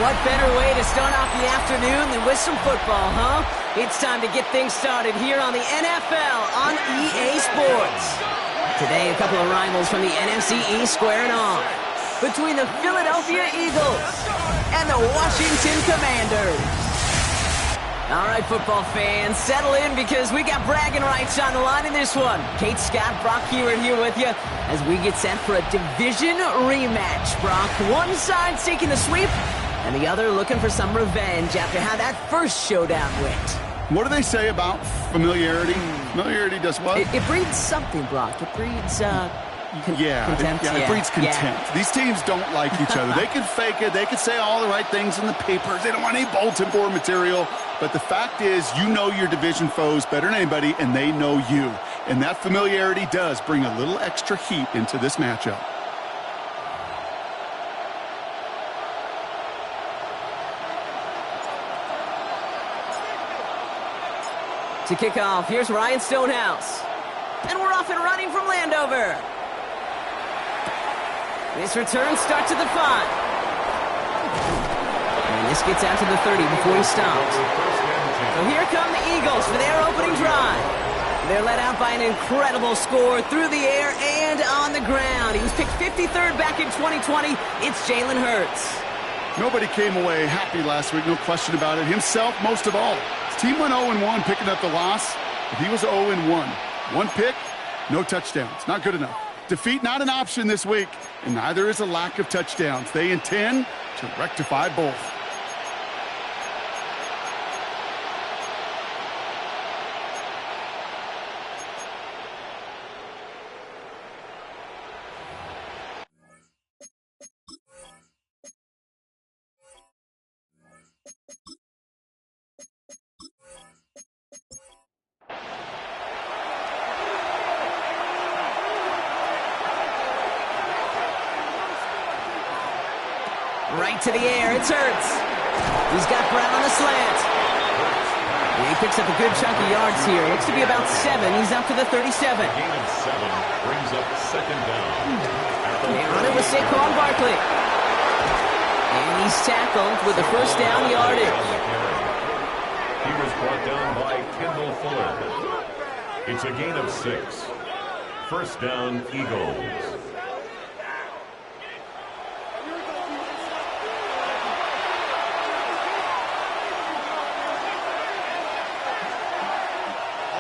What better way to start off the afternoon than with some football, huh? It's time to get things started here on the NFL on EA Sports. Today, a couple of rivals from the NFC East squaring off. Between the Philadelphia Eagles and the Washington Commanders. All right, football fans, settle in because we got bragging rights on the line in this one. Kate Scott, Brock Hewitt here with you as we get set for a division rematch. Brock, one side seeking the sweep, and the other looking for some revenge after how that first showdown went. What do they say about familiarity? Familiarity does what? It breeds something, Brock. It breeds, contempt. It breeds contempt. Yeah. These teams don't like each other. They can fake it. They can say all the right things in the papers. They don't want any bulletin board material. But the fact is, you know your division foes better than anybody, and they know you. And that familiarity does bring a little extra heat into this matchup. To kick off, here's Ryan Stonehouse. And we're off and running from Landover. This return starts at the 5. And this gets out to the 30 before he stops. So here come the Eagles for their opening drive. They're led out by an incredible score through the air and on the ground. He was picked 53rd back in 2020. It's Jalen Hurts. Nobody came away happy last week, no question about it. Himself, most of all. His team went 0-1 picking up the loss, but he was 0-1. One pick, no touchdowns. Not good enough. Defeat not an option this week, and neither is a lack of touchdowns. They intend to rectify both. Right to the air, it's Hurts. He's got Brown on the slant. And he picks up a good chunk of yards here. Looks to be about 7. He's up to the 37. Gain of 7 brings up second down. They run it with Saquon Barkley. And he's tackled with the first down yardage. He was brought down by Kendall Fuller. It's a gain of 6. First down, Eagles.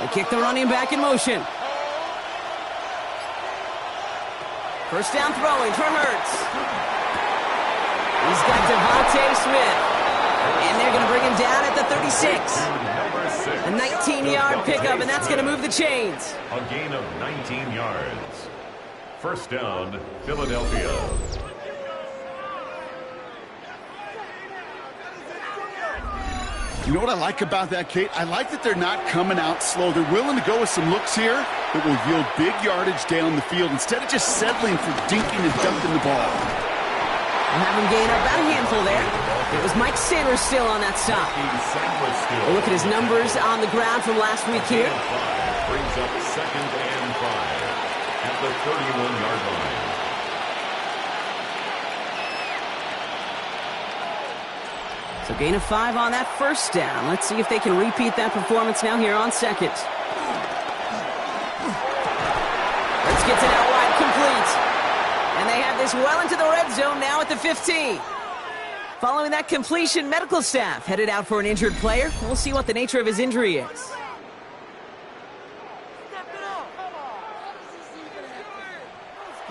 They kick the running back in motion. First down throwing for Hurts. He's got Devontae Smith. And they're going to bring him down at the 36. A 19-yard pickup, and that's going to move the chains. A gain of 19 yards. First down, Philadelphia. You know what I like about that, Kate? I like that they're not coming out slow. They're willing to go with some looks here that will yield big yardage down the field instead of just settling for dinking and dumping the ball. We'll have him gain about a handful there. It was Mike Sanders still on that stop. We'll look at his numbers on the ground from last week here. Brings up second and 5 at the 31-yard line. So gain of 5 on that first down. Let's see if they can repeat that performance now here on second. Let's get it out wide, complete. And they have this well into the red zone now at the 15. Following that completion, medical staff headed out for an injured player. We'll see what the nature of his injury is.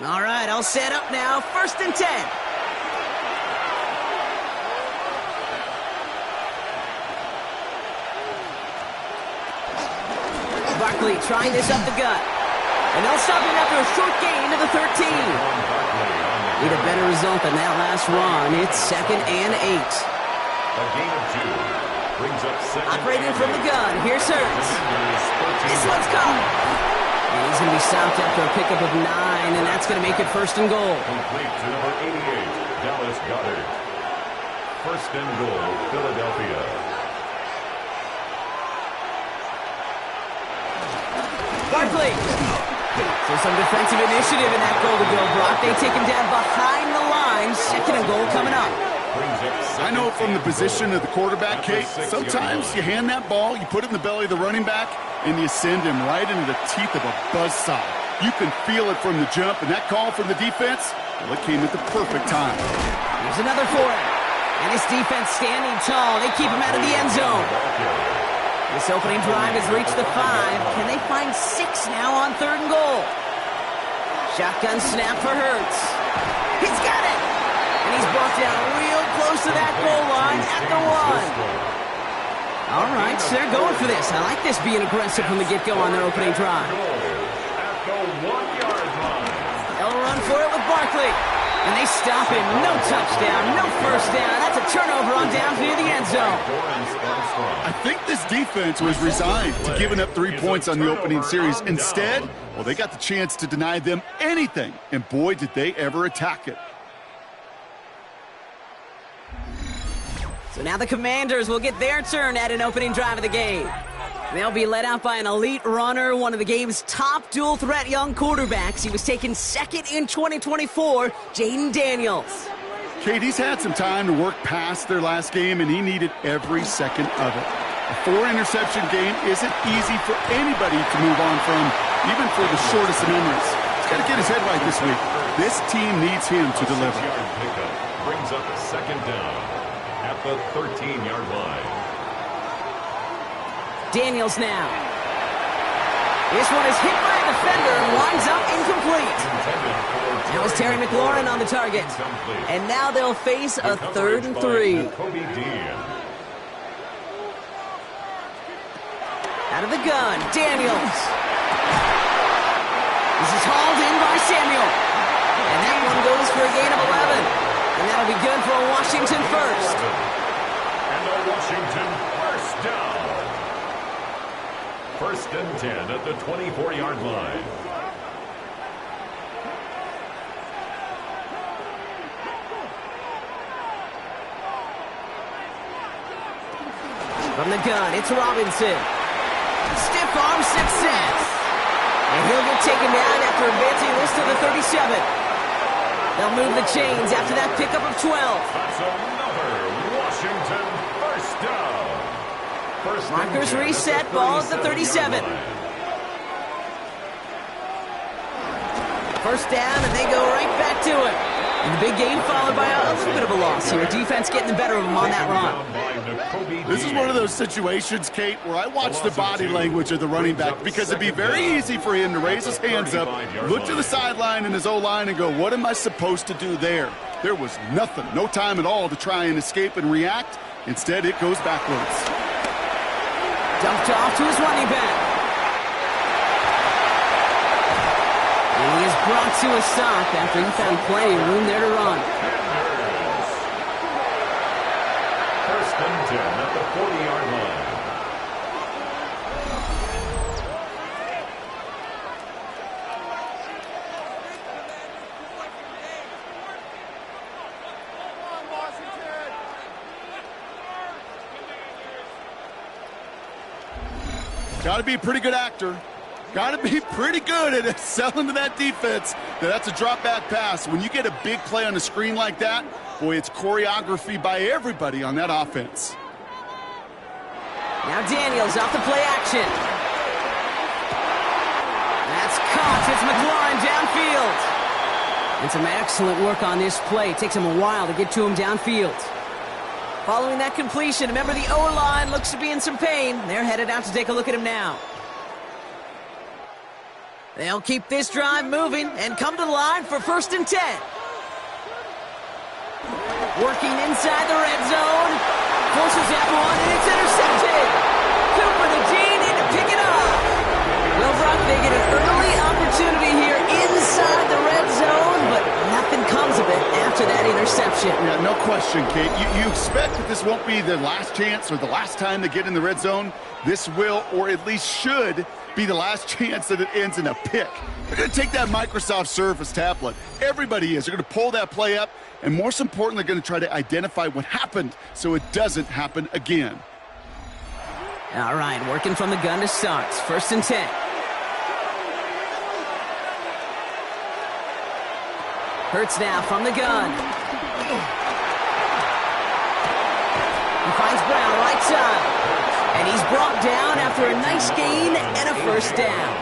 All right, all set up now. First and 10. Barkley trying this up the gut. And they'll stop him after a short gain to the 13. Need a better result than that last run. It's 2nd and 8. A gain of 2 brings up 2nd. Operating from the gun. Here's Hurts. This one's caught. And he's going to be stopped after a pickup of 9, and that's going to make it 1st and goal. Complete to number 88, Dallas Goedert. 1st and goal, Philadelphia. Barkley. So some defensive initiative in that goal to go, Brock. They take him down behind the line. 2nd and goal coming up. I know from the position of the quarterback, Kate, sometimes you hand that ball, you put it in the belly of the running back, and you send him right into the teeth of a buzzsaw. You can feel it from the jump, and that call from the defense, well, it came at the perfect time. Here's another for him. And this defense standing tall. They keep him out of the end zone. This opening drive has reached the 5. Can they find 6 now on 3rd and goal? Shotgun snap for Hurts. He's got it! And he's brought down real close to that goal line at the 1. All right, so they're going for this. I like this being aggressive from the get-go on their opening drive. At the 1-yard line. They'll run for it with Barkley. And they stop him. No touchdown, no first down. That's a turnover on down near the end zone. I think this defense was resigned to giving up 3 points on the opening series. Instead, well, they got the chance to deny them anything. And boy, did they ever attack it. So now the Commanders will get their turn at an opening drive of the game. They'll be led out by an elite runner, one of the game's top dual-threat young quarterbacks. He was taken 2nd in 2024, Jaden Daniels. Kate, he's had some time to work past their last game, and he needed every second of it. A 4-interception game isn't easy for anybody to move on from, even for the shortest of memories. He's got to get his head right this week. This team needs him to deliver. Pickup brings up a 2nd down at the 13-yard line. Daniels now. This one is hit by a defender and winds up incomplete. That was Terry McLaurin on the target. And now they'll face a 3rd and 3. Out of the gun, Daniels. This is hauled in by Samuel. And that one goes for a gain of 11. And that'll be good for a Washington first. And a Washington first down. 1st and 10 at the 24-yard line. From the gun, it's Robinson. Stiff arm success. And he'll get taken down after advancing this to the 37. They'll move the chains after that pickup of 12. That's another Washington first down. Markers reset, ball at the 37. First down, and they go right back to it. And the big game followed by a little bit of a loss here. Defense getting the better of them on that run. This is one of those situations, Kate, where I watch the body language of the running back because it'd be very easy for him to raise his hands up, look to the sideline and his O-line and go, what am I supposed to do there? There was nothing, no time at all to try and escape and react. Instead, it goes backwards. Dumped off to his running back. And he is brought to a stop after he found plenty of room there to run. First and 10 at the 40-yard line. Got to be a pretty good actor. Got to be pretty good at selling to that defense. That's a drop-back pass. When you get a big play on the screen like that, boy, it's choreography by everybody on that offense. Now Daniels off the play action. That's caught. It's McLaurin downfield. And some excellent work on this play. It takes him a while to get to him downfield. Following that completion, remember the O-line looks to be in some pain. They're headed out to take a look at him now. They'll keep this drive moving and come to the line for 1st and 10. Working inside the red zone. Forces that one, and it's intercepted. Cooper, the Gene, in to pick it up. question, Kate. You expect that this won't be their last chance or the last time they get in the red zone. This will, or at least should, be the last chance that it ends in a pick. They're going to take that Microsoft Surface tablet. Everybody is. They're going to pull that play up, and most importantly, they're going to try to identify what happened so it doesn't happen again. All right, working from the gun to start. 1st and 10. Hurts now from the gun. He finds Brown right side. And he's brought down after a nice gain and a 1st down.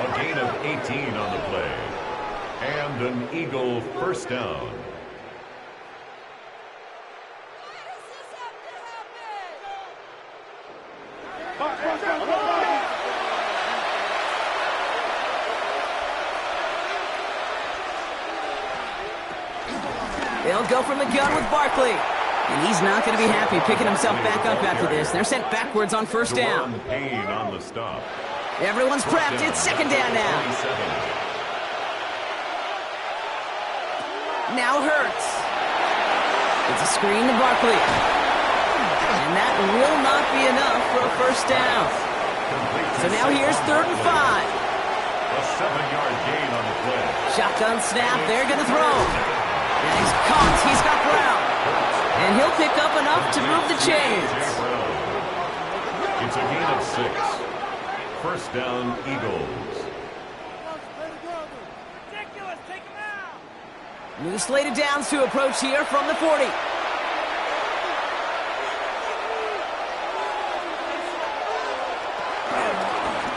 A gain of 18 on the play. And an Eagle 1st down. They'll go from the gun with Barkley. And he's not going to be happy picking himself back up after this. They're sent backwards on 1st down. Payne on the stop. Everyone's prepped. It's 2nd down now. Now Hurts. It's a screen to Barkley. And that will not be enough for a 1st down. So now here's 3rd and 5. A 7-yard gain on the play. Shotgun snap. They're going to throw. And he's caught. He's got Brown. And he'll pick up enough to move the chains. It's a gain of 6. 1st down, Eagles. New slated downs to approach here from the 40.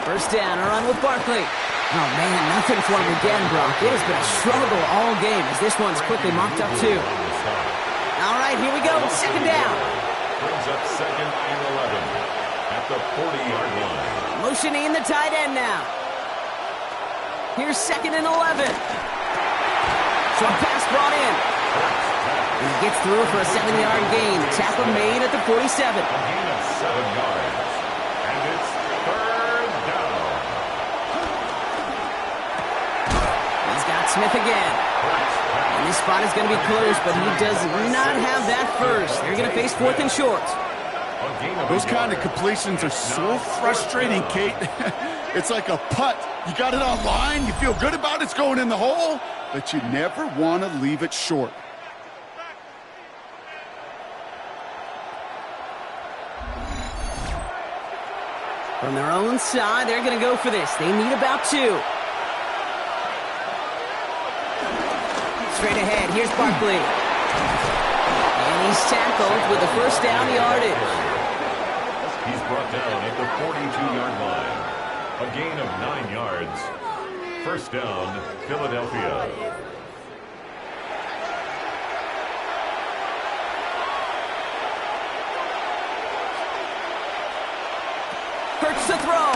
First down, a run with Barkley. Oh, man, nothing for him again, Brock. It has been a struggle all game as this one's quickly mocked up, too. All right, here we go. 2nd down. Brings up 2nd and 11 at the 40-yard line. Motioning the tight end now. Here's 2nd and 11. Short pass brought in. He gets through for a 7-yard gain. Tackle made at the 47. A gain of 7 yards. And it's 3rd down. He's got Smith again. And this spot is going to be close, but he does not have that first. They're going to face 4th and short. Those kind of completions are so frustrating, Kate. It's like a putt. You got it on line, you feel good about it's going in the hole, but you never want to leave it short. From their own side, they're going to go for this. They need about 2. Straight ahead, here's Barkley. And he's tackled with a 1st down yardage. He's brought down at the 42-yard line. A gain of 9 yards. 1st down, Philadelphia. Hurts to throw.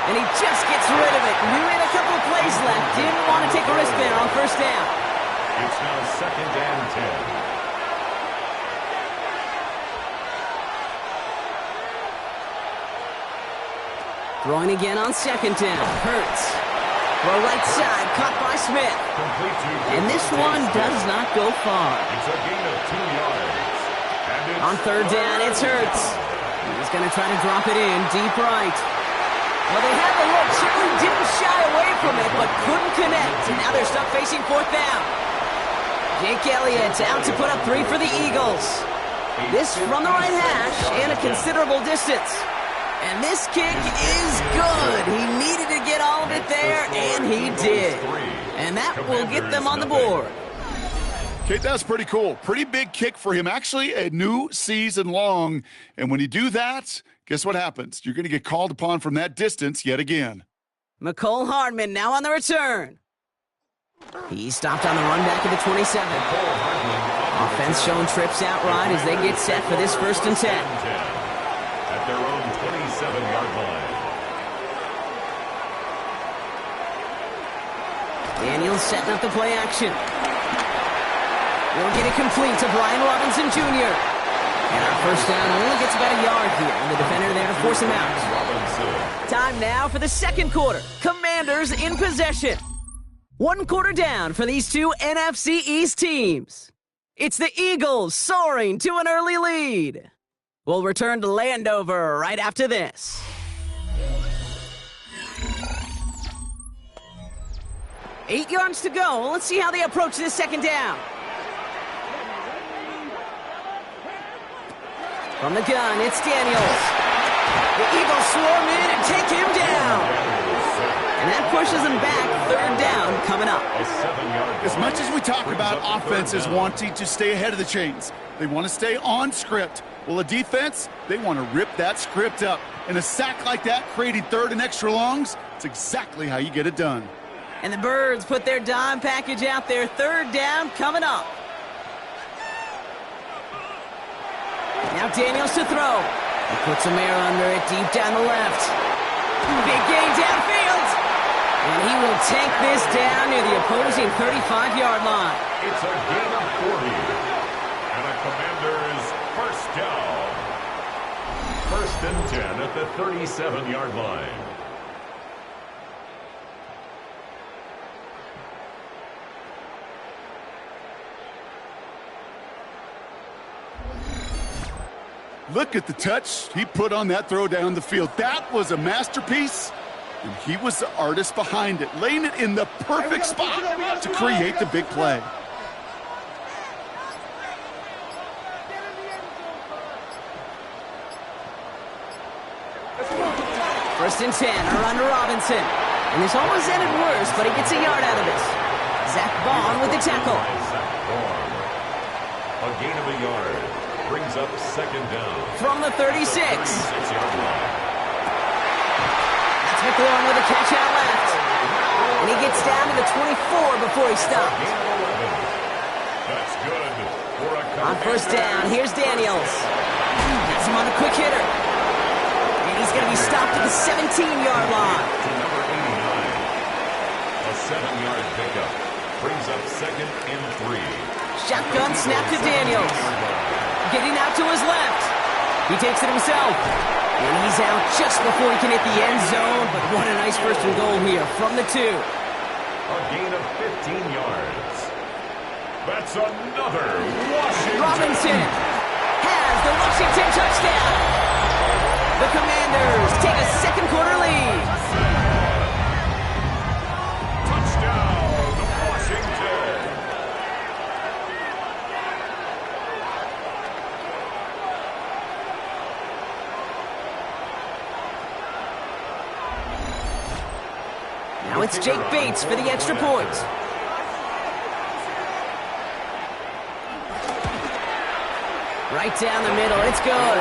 And he just gets rid of it. We had a couple of plays left. Didn't want to take a risk there on 1st down. It's now 2nd and 10. Throwing again on 2nd down. Hurts. Throw right side. Caught by Smith. And this one does not go far. It's a gain of 2 yards. And on 3rd down, it's Hurts. He's going to try to drop it in deep right. Well, they had the look. Certainly didn't shy away from it, but couldn't connect. And now they're stuck facing 4th down. Jake Elliott's out to put up 3 for the Eagles. This from the right hash and a considerable distance. And this kick is good. He needed to get all of it there, and he did. And that will get them on the board. Kate, that's pretty cool. Pretty big kick for him. Actually, a new season long. And when you do that, guess what happens? You're going to get called upon from that distance yet again. McCole Hardman now on the return. He stopped on the run back at the 27. Offense showing trips outright as they get set for this 1st and 10. At their own 27-yard line. Daniels setting up the play action. We'll get it complete to Brian Robinson Jr. And our 1st down only gets about a yard here, and the defender there to force him out. Time now for the 2nd quarter. Commanders in possession. One quarter down for these two NFC East teams. It's the Eagles soaring to an early lead. We'll return to Landover right after this. Eight yards to go. Let's see how they approach this second down. From the gun, it's Daniels. The Eagles swarm in and take him down. And that pushes them back. Third down coming up. As much as we talk about offenses wanting to stay ahead of the chains, they want to stay on script. Well, a defense, they want to rip that script up. And a sack like that, creating third and extra longs, it's exactly how you get it done. And the Birds put their dime package out there. Third down coming up. Now Daniels to throw. He puts some air under it deep down the left. Big gain downfield. And he will take this down near the opposing 35-yard line. It's a gain of 40. And a Commanders first down. First and 10 at the 37-yard line. Look at the touch he put on that throw down the field. That was a masterpiece, and he was the artist behind it, laying it in the perfect spot to create the big play. First and 10, a run to Robinson. And this almost ended worse, but he gets a yard out of this. Zach Bond with the tackle. A gain of a yard. Brings up second down. From the 36. 36-yard line. That's McLaurin with a catch out left. And he gets down to the 24 before he stops. That's good for a on first down, here's Daniels. Gets him on a quick hitter. And he's going to be stopped at the 17-yard line. To number 89. A 7-yard pickup. Brings up second and 3. Shotgun snap to Daniels. Getting out to his left. He takes it himself. And he's out just before he can hit the end zone. But what a nice first and goal here from the 2. A gain of 15 yards. That's another Washington. Robinson has the Washington touchdown. The Commanders take a second quarter lead. Touchdown, Washington. Now it's Jake Bates for the extra point. Right down the middle, it's good.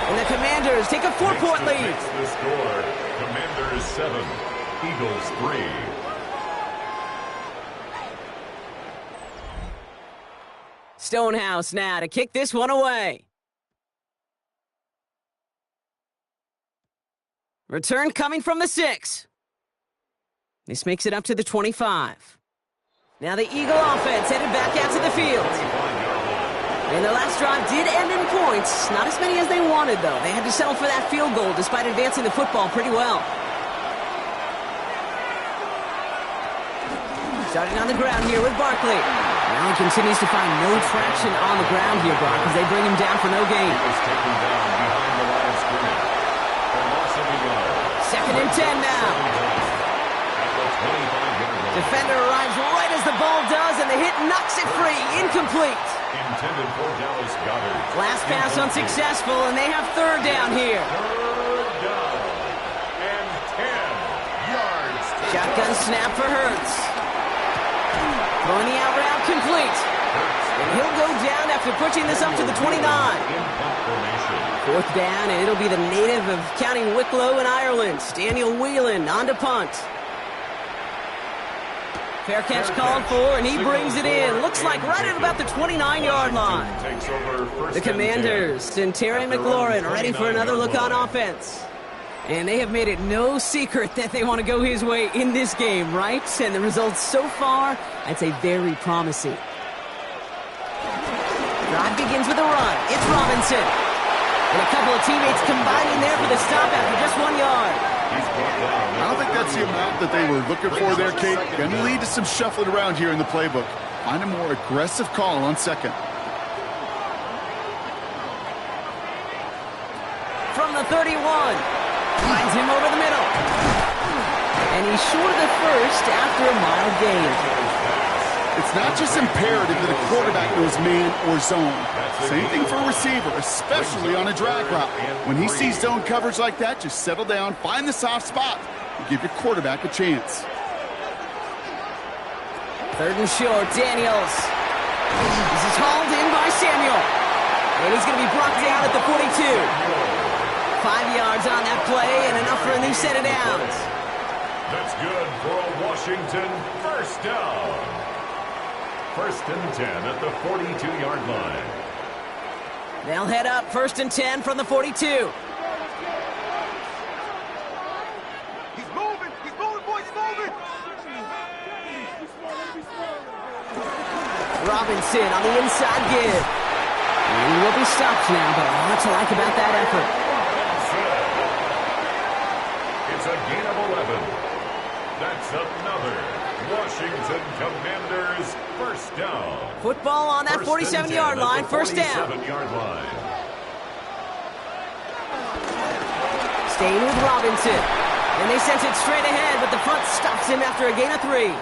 And the Commanders take a 4-point lead. The score, Commanders 7, Eagles 3. Stonehouse now to kick this one away. Return coming from the 6. This makes it up to the 25. Now the Eagle offense headed back out to the field. And their last drive did end in points. Not as many as they wanted, though. They had to settle for that field goal despite advancing the football pretty well. Starting on the ground here with Barkley. Now he continues to find no traction on the ground here, Brock, as they bring him down for no gain. Second and 10 now. Defender arrives right as the ball does, and the hit knocks it free. Incomplete. Intended for Dallas Goedert. Last pass unsuccessful, and they have third down here. Third down and 10 yards. Shotgun snap for Hurts. Throwing the out route complete. And he'll go down after pushing this up to the 29. Fourth down, and it'll be the native of County Wicklow in Ireland, Daniel Whelan, on to punt. Fair catch called for, and he brings it in. Looks like right at about the 29-yard line. The Commanders and Terry McLaurin ready for another look on offense. And they have made it no secret that they want to go his way in this game, right? And the results so far, I'd say very promising. Drive begins with a run. It's Robinson. And a couple of teammates combining there for the stop after just 1 yard. I don't think that's the amount that they were looking for there, Kate. Going to lead to some shuffling around here in the playbook. Find a more aggressive call on second. From the 31. Finds him over the middle. And he's short of the first after a mild gain. It's not just imperative that a quarterback knows man or zone. Same thing for a receiver, especially on a drag route. When he sees zone coverage like that, just settle down, find the soft spot, and give your quarterback a chance. Third and short, Daniels. This is hauled in by Samuel. And he's going to be brought down at the 42. 5 yards on that play and enough for a new set of downs. That's good for a Washington first down. First and 10 at the 42-yard line. They'll head up first and 10 from the 42. He's moving, boys, he's moving. Robinson on the inside give. And he will be stopped now, but a lot to like about that effort. It's a gain of 11. That's another Washington Commanders first down. Football on that 47-yard line, first down. 47-yard line. Staying with Robinson. And they sent it straight ahead, but the front stops him after a gain of 3.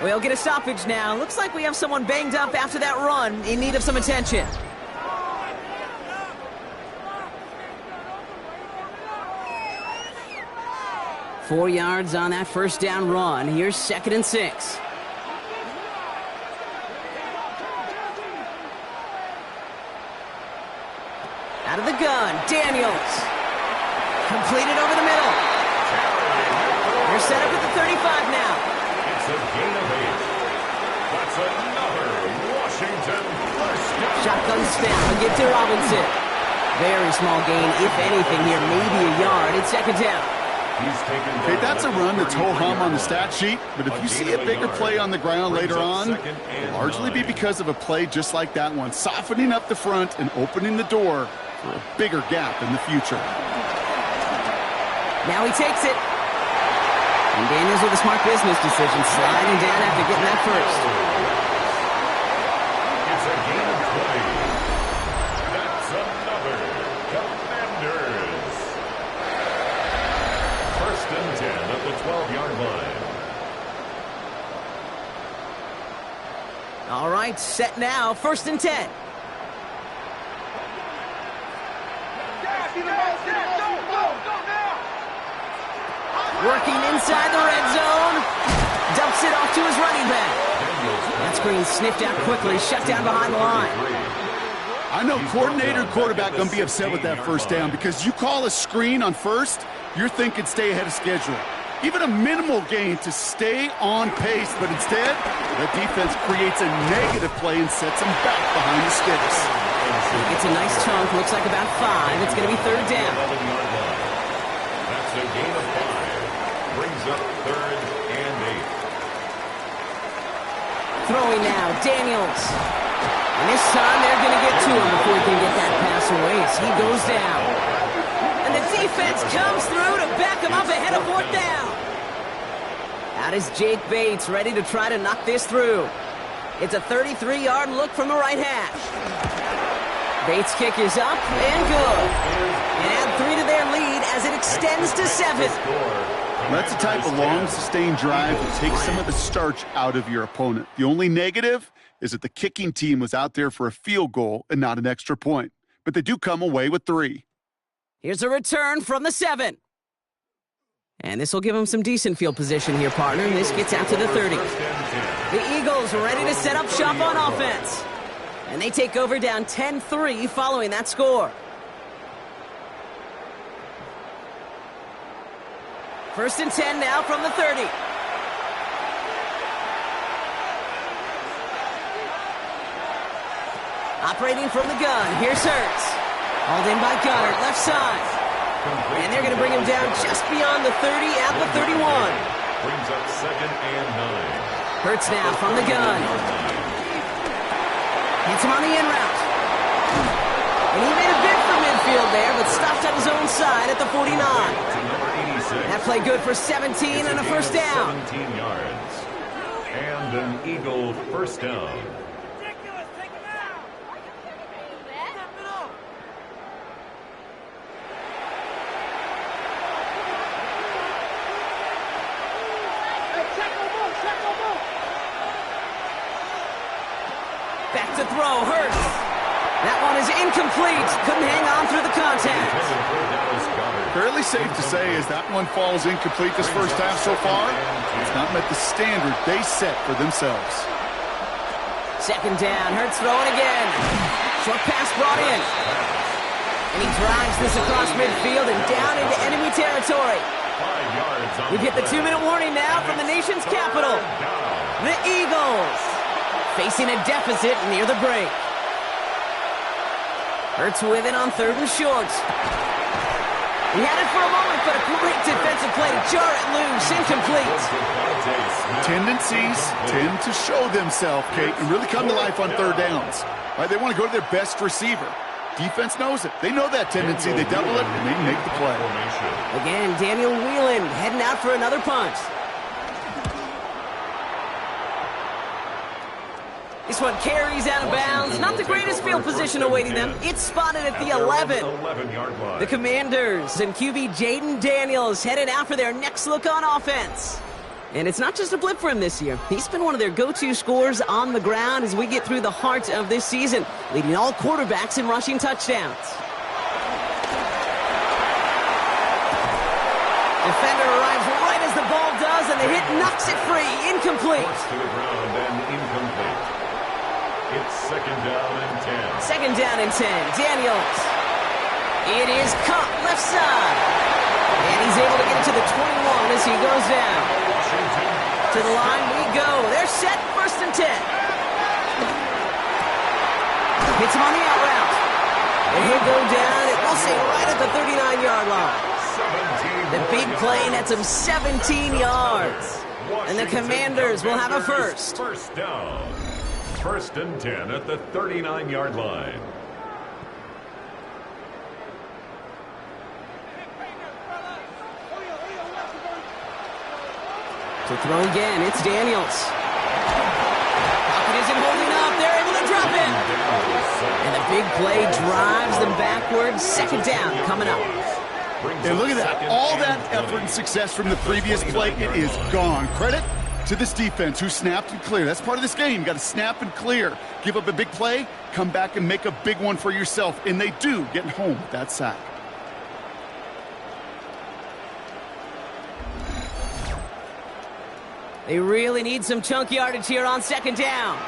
We'll get a stoppage now. Looks like we have someone banged up after that run in need of some attention. Four yards on that first down run. Here's second and 6. Out of the gun, Daniels. Completed over the middle. They're set up at the 35 now. It's a gain of 8. That's another Washington first down. Shotgun snap and get to Robinson. Very small gain, if anything here, maybe a yard. It's second down. Okay, that's a run that's ho-hum on the stat sheet, but if you see a bigger play on the ground later on, it'll largely be because of a play just like that one, softening up the front and opening the door for a bigger gap in the future. Now he takes it. And Daniels with a smart business decision, sliding down after getting that first. It's a gain of 20. That's another Commanders. First and 10 at the 12-yard line. All right, set now, first and 10. Working inside the red zone. Dumps it off to his running back. That screen sniffed out quickly, shut down behind the line. I know coordinator and quarterback going to be upset with that first down because you call a screen on first, you're thinking stay ahead of schedule. Even a minimal gain to stay on pace, but instead, the defense creates a negative play and sets them back behind the sticks. It's a nice chunk, looks like about 5. It's going to be third down. That's a gain of 5. Brings up third and 8. Throwing now, Daniels. And this time they're going to get to him before he can get that pass away as he goes down. And the defense comes through to back him up ahead of fourth down. Out is Jake Bates, ready to try to knock this through. It's a 33-yard look from the right hash. Bates' kick is up and good. And add 3 to their lead as it extends to 7. That's the type of long, sustained drive that takes some of the starch out of your opponent. The only negative is that the kicking team was out there for a field goal and not an extra point. But they do come away with 3. Here's a return from the 7. And this will give them some decent field position here, partner. And this gets out to the 30. The Eagles are ready to set up shop on offense. And they take over down 10-3 following that score. First and 10 now from the 30. Operating from the gun, here's Hurts. Hauled in by Goddard, left side. And they're going to bring him down just beyond the 30 at the 31. Brings up second and 9. Hurts now from the gun. Hits him on the in route. And he made a bid for midfield there, but stopped on his own side at the 49. To number 86, That play good for 17 and a first down. 17 yards. And an Eagle first down. Back to throw, Hurts. That one is incomplete. Couldn't hang on through the contact. Fairly safe to say as that one falls incomplete this first half so far, it's not met the standard they set for themselves. Second down, Hurts throwing again. Short pass brought in. And he drives this across midfield and down into enemy territory. We've hit the 2-minute warning now from the nation's capital. The Eagles facing a deficit near the break. Hurts with it on 3rd and short. He had it for a moment, but a great defensive play to jar it loose, incomplete. Tendencies tend to show themselves, Kate, and really come to life on 3rd downs. Right? They want to go to their best receiver. Defense knows it. They know that tendency. They double it, and they make the play. Again, Daniel Whelan heading out for another punt. This one carries out of bounds. Not the greatest field position awaiting them. It's spotted at the 11. The Commanders and QB Jaden Daniels headed out for their next look on offense. And it's not just a blip for him this year. He's been one of their go-to scorers on the ground as we get through the heart of this season, leading all quarterbacks in rushing touchdowns. Defender arrives right as the ball does, and the hit knocks it free. Incomplete. To the ground and incomplete. It's 2nd down and 10. 2nd down and 10. Daniels. It is caught left side. And he's able to get it to the 21 as he goes down. To the line we go. They're set. 1st and 10. Hits him on the out route. And he'll go down, it will say right at the 39-yard line. The big play nets him 17 yards. And the Commanders will have a first. First down. 1st and 10 at the 39-yard line. To throw again, it's Daniels. Pocket isn't holding up. They're able to drop it. And the big play drives them backwards. 2nd down coming up. And look at that. All that effort and success from the previous play, it is gone. Credit to this defense who snapped and cleared. That's part of this game. You got to snap and clear. Give up a big play, come back and make a big one for yourself. And they do get home with that sack. They really need some chunk yardage here on 2nd down.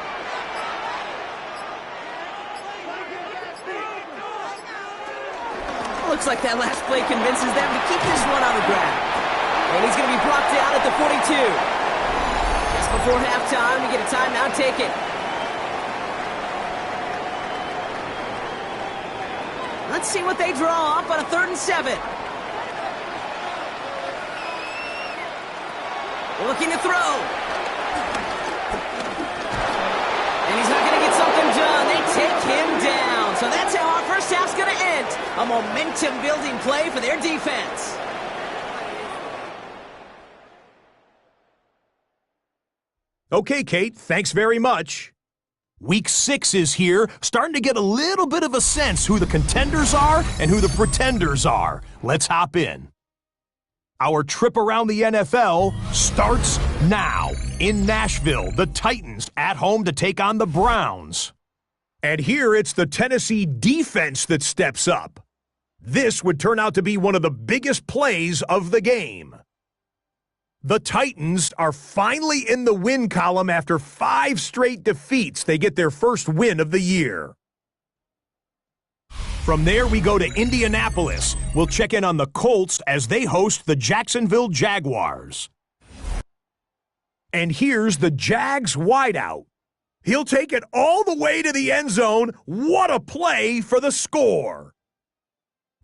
Looks like that last play convinces them to keep this one on the ground. And he's going to be brought down at the 42. Just before halftime, we get a timeout taken. Let's see what they draw up on a 3rd and 7. Looking to throw. And he's not going to get something done. They take him down. So that's how our first half's going to end. A momentum-building play for their defense. Okay, Kate, thanks very much. Week 6 is here, starting to get a little bit of a sense who the contenders are and who the pretenders are. Let's hop in. Our trip around the NFL starts now. In Nashville, the Titans at home to take on the Browns. And here it's the Tennessee defense that steps up. This would turn out to be one of the biggest plays of the game. The Titans are finally in the win column after 5 straight defeats. They get their first win of the year. From there, we go to Indianapolis. We'll check in on the Colts as they host the Jacksonville Jaguars. And here's the Jags wideout. He'll take it all the way to the end zone. What a play for the score.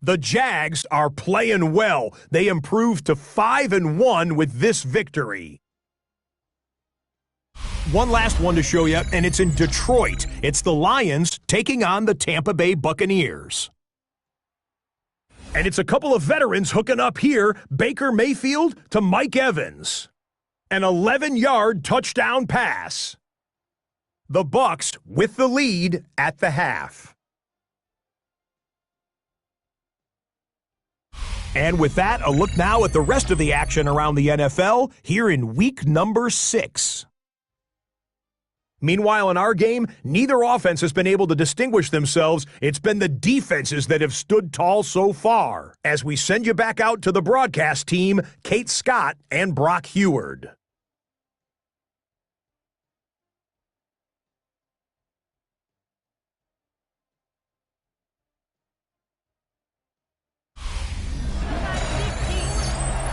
The Jags are playing well. They improved to 5-1 with this victory. One last one to show you, and it's in Detroit. It's the Lions taking on the Tampa Bay Buccaneers. And it's a couple of veterans hooking up here, Baker Mayfield to Mike Evans. An 11-yard touchdown pass. The Bucs with the lead at the half. And with that, a look now at the rest of the action around the NFL here in week number 6. Meanwhile, in our game, neither offense has been able to distinguish themselves. It's been the defenses that have stood tall so far. As we send you back out to the broadcast team, Kate Scott and Brock Heward.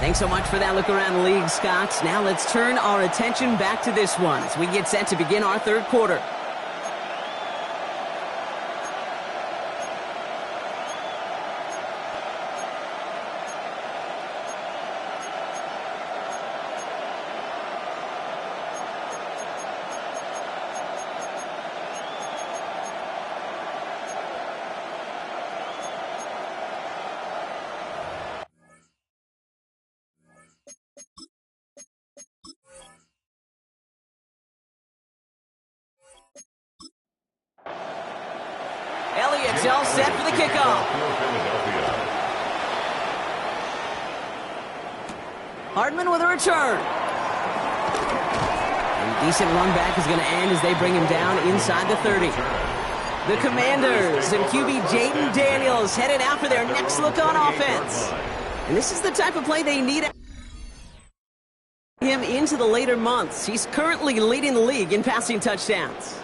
Thanks so much for that look around the league, Scott. Now let's turn our attention back to this one as we get set to begin our third quarter. Elliott's all set for the kickoff. Hardman with a return. A decent run back is going to end as they bring him down inside the 30. The Commanders and QB Jaden Daniels headed out for their next look on offense. And this is the type of play they need him into the later months. He's currently leading the league in passing touchdowns.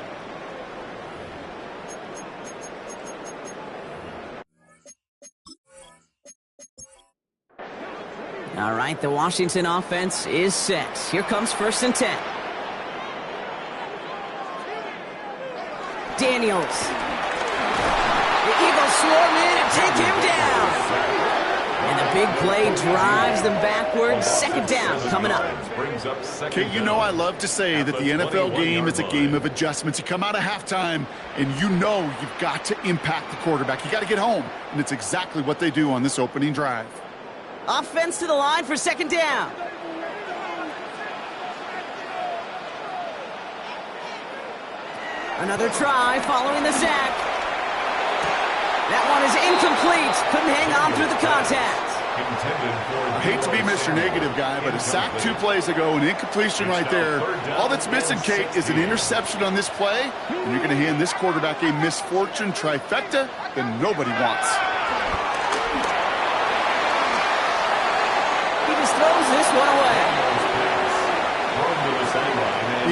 All right, the Washington offense is set. Here comes 1st and 10. Daniels. The Eagles swarm in and take him down. And the big play drives them backwards. 2nd down coming up. Kate, you know I love to say that the NFL game is a game of adjustments. You come out of halftime, and you know you've got to impact the quarterback. You got to get home, and it's exactly what they do on this opening drive. Offense to the line for 2nd down. Another try following the sack. That one is incomplete. Couldn't hang on through the contact. I hate to be Mr. Negative guy, but a sack 2 plays ago, an incompletion right there. All that's missing, Kate, is an interception on this play, and you're going to hand this quarterback a misfortune trifecta that nobody wants. Throws this one away.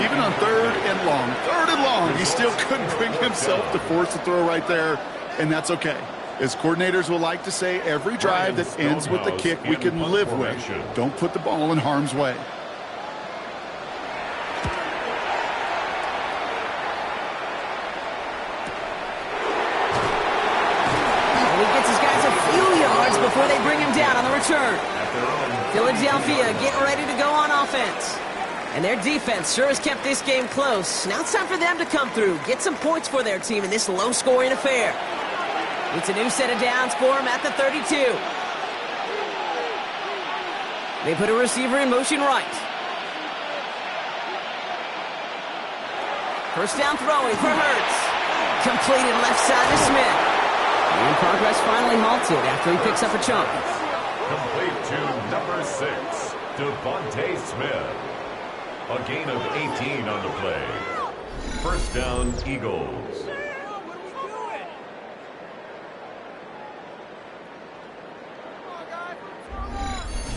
Even on 3rd and long, he still couldn't bring himself to force the throw right there, and that's okay. As coordinators will like to say, every drive that ends with the kick we can live with. Don't put the ball in harm's way. And he gets his guys a few yards before they bring him down on the return. Philadelphia getting ready to go on offense. And their defense sure has kept this game close. Now it's time for them to come through, get some points for their team in this low-scoring affair. It's a new set of downs for them at the 32. They put a receiver in motion right. 1st down throwing for Hurts. Completed left side to Smith. And progress finally halted after he picks up a chunk. Complete to number 6, Devontae Smith. A gain of 18 on the play. 1st down, Eagles.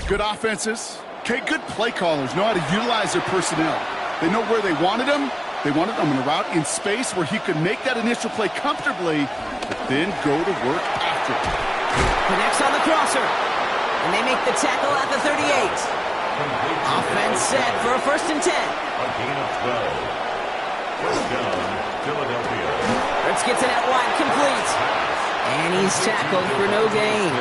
Good offenses. Okay, good play callers know how to utilize their personnel. They know where they wanted them. They wanted them in a route in space where he could make that initial play comfortably, but then go to work after it. Connects on the crosser. And they make the tackle at the 38. Offense set for a 1st and 10. A gain of 12. 1st down, Philadelphia. Hurts gets it out wide, complete. And he's tackled for no gain.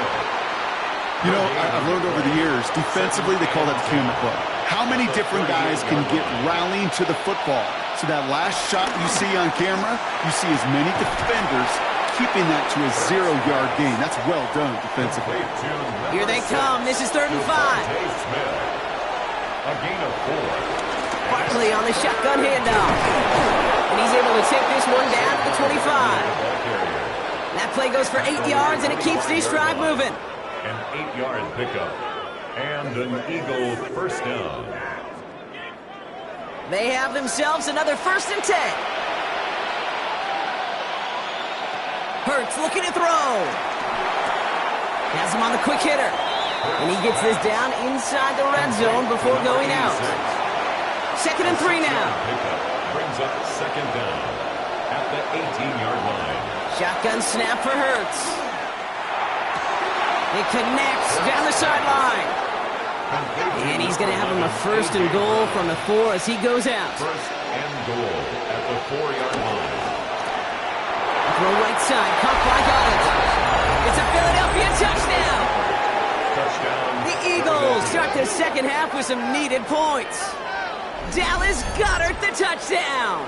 You know, I've learned over the years, defensively, they call that the camera club. How many different guys can get rallying to the football? So that last shot you see on camera, you see as many defenders keeping that to a 0-yard gain. That's well done defensively. Here they come. This is 3rd and 5. A gain of 4. Barkley on the shotgun handoff. And he's able to take this one down to the 25. That play goes for 8 yards, and it keeps this drive moving. An 8-yard pickup. And an Eagle first down. They have themselves another 1st and 10. Hurts looking to throw. Has him on the quick hitter. And he gets this down inside the red zone before going out. 2nd and 3 now. Pickup brings up 2nd down at the 18-yard line. Shotgun snap for Hurts. It connects down the sideline. And he's going to have him a 1st and goal from the 4 as he goes out. 1st and goal at the 4-yard line. Throw right side, caught by Goddard. It's a Philadelphia touchdown. Touchdown. The Eagles start the second half with some needed points. Dallas Goedert the touchdown.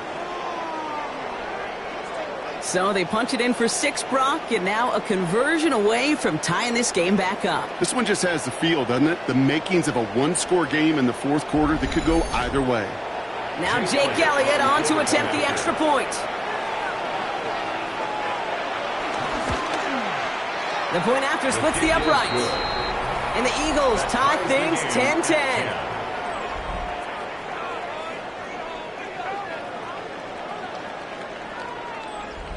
So they punch it in for 6, Brock, and now a conversion away from tying this game back up. This one just has the feel, doesn't it? The makings of a one-score game in the 4th quarter that could go either way. Now Jake Elliott on to attempt the extra point. The point after splits the uprights. And the Eagles tie things 10-10.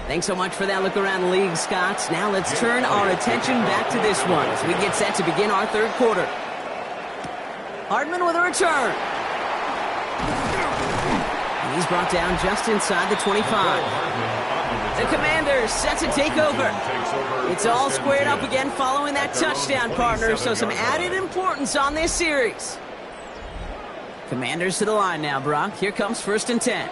Thanks so much for that look around the league, Scott. Now let's turn our attention back to this one as we get set to begin our 3rd quarter. Hardman with a return. And he's brought down just inside the 25. The Commanders set to take over. It's all squared up again following that touchdown, partner, so some added importance on this series. Commanders to the line now, Brock. Here comes 1st and 10.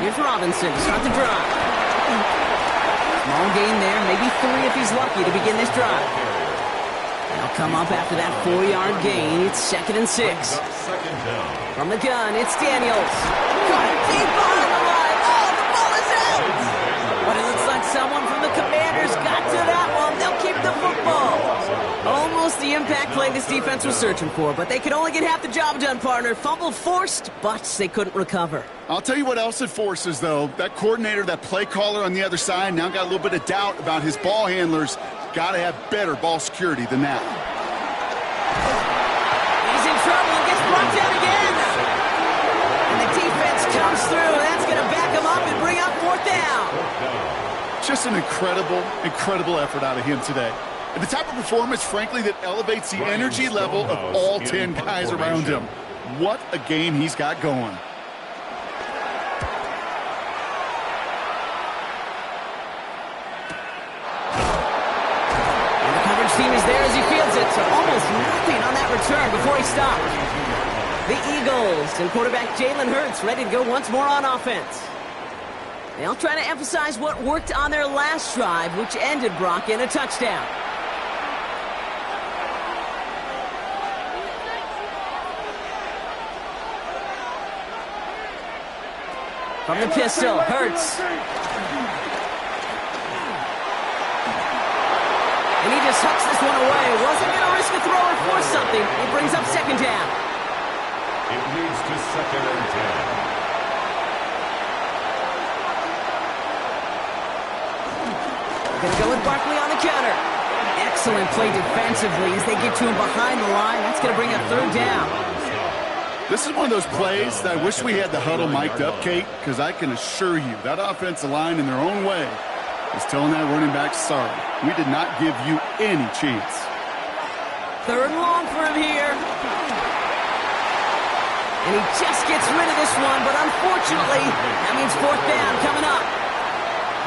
Here's Robinson to start the drive. Small gain there, maybe 3 if he's lucky to begin this drive. They'll come up after that 4-yard gain. It's 2nd and 6. From the gun, it's Daniels. Got it deep behind the line. Oh, the ball is out! But it looks like someone from the Commanders got to that one. They'll keep the football. Almost the impact play this defense was searching for, but they could only get half the job done, partner. Fumble forced, but they couldn't recover. I'll tell you what else it forces, though. That coordinator, that play caller on the other side, now got a little bit of doubt about his ball handlers. Got to have better ball security than that. He's in trouble and gets brought down again. And the defense comes through. That's going to back him up and bring up 4th down. Just an incredible effort out of him today. And the type of performance, frankly, that elevates the energy level of all 10 guys around him. What a game he's got going. And the coverage team is there as he fields it. So almost nothing on that return before he stopped. The Eagles and quarterback Jalen Hurts ready to go once more on offense. They'll try to emphasize what worked on their last drive, which ended, Brock, in a touchdown. From the pistol, Hurts. And he just hucks this one away. Wasn't going to risk a throw or force something. It brings up 2nd down. It leads to 2nd and 10. Going to go with Barkley on the counter. Excellent play defensively as they get to him behind the line. That's going to bring up 3rd down. This is one of those plays that I wish we had the huddle mic'd up, Kate, because I can assure you that offensive line in their own way is telling that running back, sorry, we did not give you any chance. 3rd and long for him here. And he just gets rid of this one, but unfortunately, that means 4th down coming up.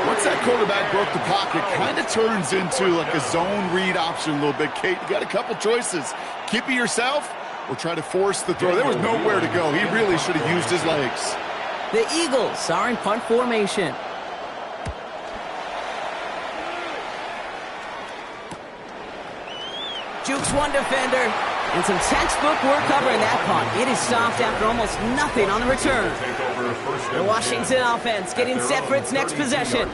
Once that quarterback broke the pocket, kind of turns into like a zone read option a little bit, Kate. You got a couple choices. Keep it yourself or try to force the throw. There was nowhere to go. He really should have used his legs. The Eagles are in punt formation. Jukes one defender. And some textbook work covering that punt. It is stopped after almost nothing on the return. The Washington offense getting set for its next possession.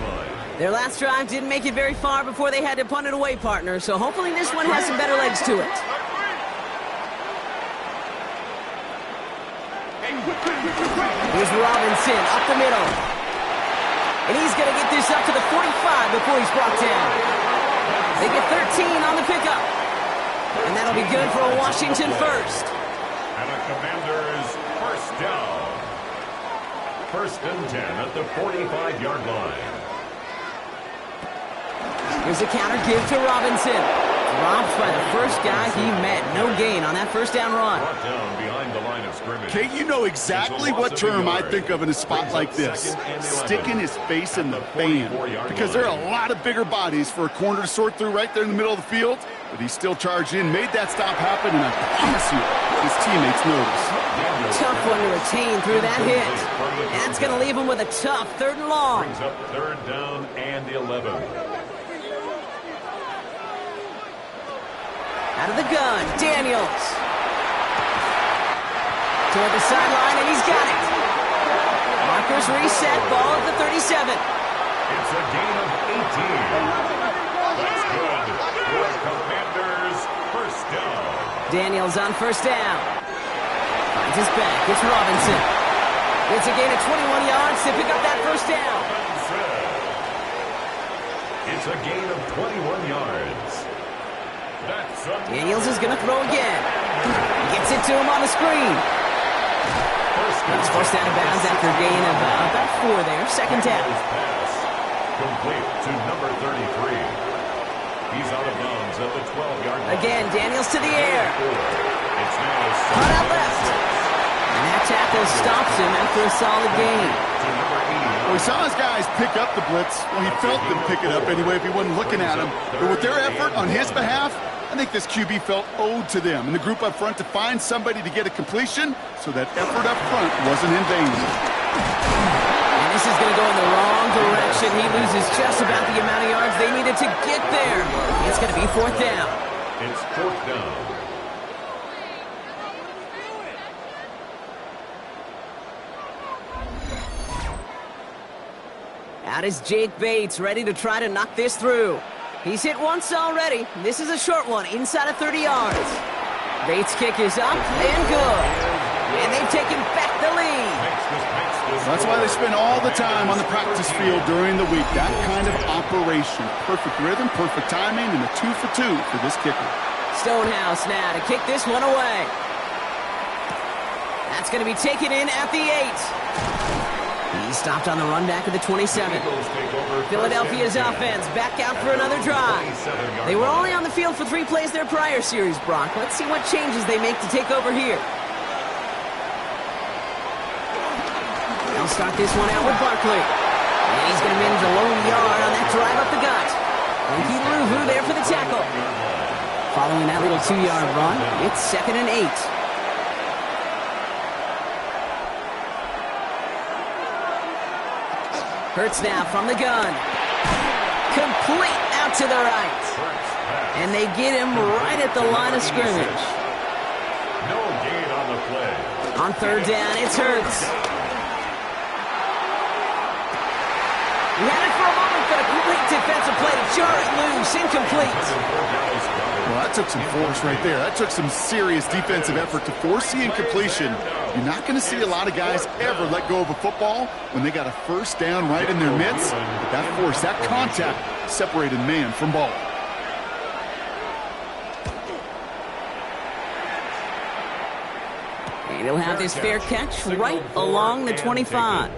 Their last drive didn't make it very far before they had to punt it away, partner, so hopefully this one has some better legs to it. Here's Robinson up the middle. And he's going to get this up to the 45 before he's brought down. They get 13 on the pickup. And that'll be good for a Washington first. And a Commanders first down. First and 10 at the 45-yard line. Here's a counter give to Robinson. Dropped by the first guy he met. No gain on that first down run. Brought down behind the line of scrimmage. Kate, you know exactly what term I think of in a spot like this. Sticking his face in the fan. Because there are a lot of bigger bodies for a corner to sort through right there in the middle of the field. But he still charged in, made that stop happen, and I promise you, his teammates notice. Tough one to retain through that hit. That's going to leave him with a tough 3rd and long. Brings up 3rd down and 11. Out of the gun, Daniels. Toward the sideline, and he's got it. Markers reset, ball at the 37. It's a gain of 18. That's good for Commanders first down. Daniels on first down. Finds his back, it's Robinson. It's a gain of 21 yards to pick up that first down. It's a gain of 21 yards. Daniels is going to throw again. Gets it to him on the screen. He's forced out of bounds after a gain of about 4 there. Second down. Complete to number 33. He's out of bounds at the 12-yard line. Again, Daniels to the air. It's now Caught out left. And that tackle stops him after a solid gain. Well, he saw his guys pick up the blitz. Well, he felt them pick it up anyway if he wasn't looking at him. But with their effort on his behalf, I think this QB felt owed to them and the group up front to find somebody to get a completion, so that effort up front wasn't in vain. And this is going to go in the wrong direction. He loses just about the amount of yards they needed to get there. It's going to be 4th down. It's 4th down. Out is Jake Bates, ready to try to knock this through. He's hit once already. This is a short one, inside of 30 yards. Bates' kick is up and good. And they've taken back the lead. That's why they spend all the time on the practice field during the week. That kind of operation. Perfect rhythm, perfect timing, and a 2 for 2 for this kicker. Stonehouse now to kick this one away. That's going to be taken in at the 8. He stopped on the run back of the 27. Philadelphia's offense back out for another drive. They were only on the field for 3 plays their prior series, Brock. Let's see what changes they make to take over here. They'll start this one out with Barkley. And he's going to manage a lone yard on that drive up the gut. Frankie Louvu there for the tackle. Following that little 2-yard run, it's 2nd and 8. Hurts now from the gun. Complete out to the right. And they get him right at the line of scrimmage. No gain on the play. On 3rd down, it's Hurts. He had it for a moment, but a complete defensive play to jar it loose. Incomplete. Well, that took some force right there. That took some serious defensive effort to force the incompletion. You're not going to see a lot of guys ever let go of a football when they got a first down right in their midst. But that force, that contact, separated man from ball. And he'll have this fair catch right along the 25.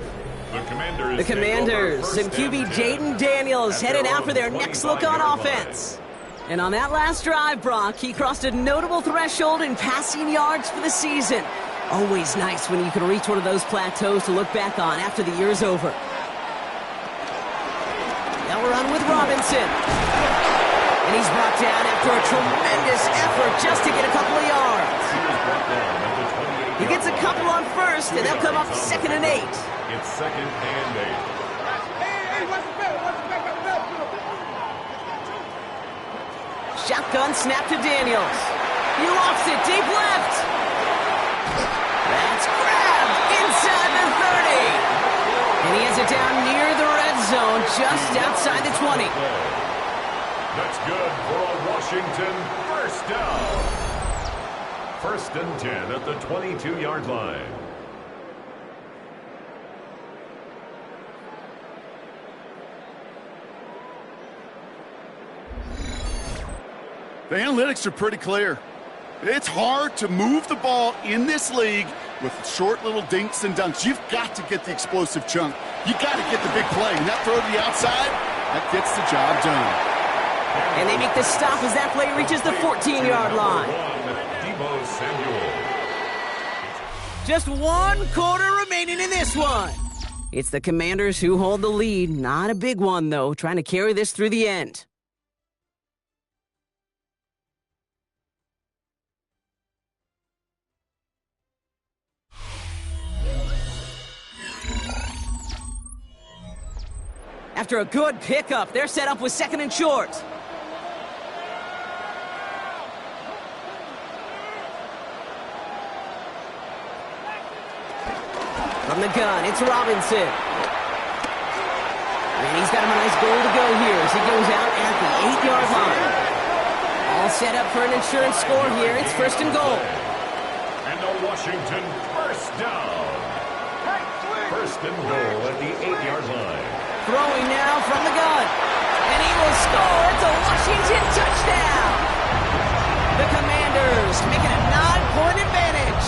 The Commanders and QB Jaden Daniels headed out for their next look on offense. And on that last drive, Brock, he crossed a notable threshold in passing yards for the season. Always nice when you can reach one of those plateaus to look back on after the year's over. They'll run with Robinson. And he's brought down after a tremendous effort just to get a couple of yards. He gets a couple on first, and they'll come up 2nd and 8. It's 2nd and 8. Shotgun snap to Daniels. He lofts it deep left. That's grabbed inside the 30. And he has it down near the red zone, just outside the 20. That's good for a Washington first down. 1st and 10 at the 22-yard line. The analytics are pretty clear. It's hard to move the ball in this league with short little dinks and dunks. You've got to get the explosive chunk. You got to get the big play. And that throw to the outside, that gets the job done. And they make the stop as that play reaches the 14-yard line. Just 1 quarter remaining in this one. It's the Commanders who hold the lead. Not a big one, though, trying to carry this through the end. After a good pickup, they're set up with 2nd and short. From the gun, it's Robinson. And he's got him a nice goal to go here as he goes out at the 8-yard line. All set up for an insurance score here. It's 1st and goal. And a Washington first down. 1st and goal at the 8-yard line. Throwing now from the gun. And he will score. It's a Washington touchdown. The Commanders making a 9-point advantage.